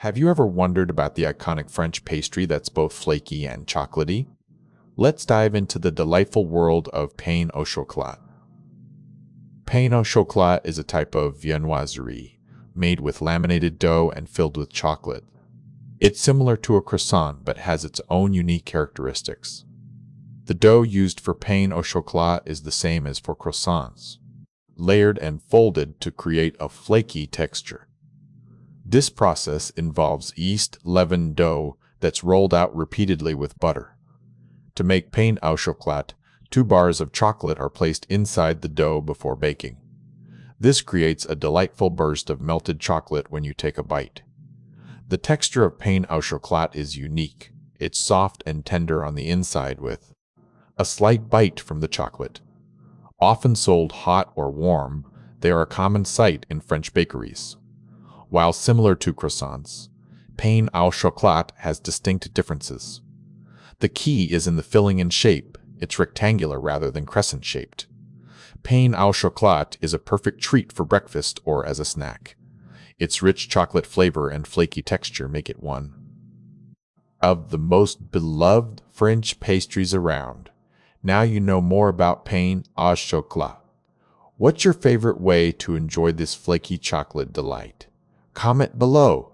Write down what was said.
Have you ever wondered about the iconic French pastry that's both flaky and chocolatey? Let's dive into the delightful world of pain au chocolat. Pain au chocolat is a type of viennoiserie made with laminated dough and filled with chocolate. It's similar to a croissant but has its own unique characteristics. The dough used for pain au chocolat is the same as for croissants, layered and folded to create a flaky texture. This process involves yeast leavened dough that's rolled out repeatedly with butter. To make pain au chocolat, 2 bars of chocolate are placed inside the dough before baking. This creates a delightful burst of melted chocolate when you take a bite. The texture of pain au chocolat is unique. It's soft and tender on the inside with a slight bite from the chocolate. Often sold hot or warm, they are a common sight in French bakeries. While similar to croissants, pain au chocolat has distinct differences. The key is in the filling and shape. It's rectangular rather than crescent-shaped. Pain au chocolat is a perfect treat for breakfast or as a snack. Its rich chocolate flavor and flaky texture make it one of the most beloved French pastries around. Now you know more about pain au chocolat. What's your favorite way to enjoy this flaky chocolate delight? Comment below.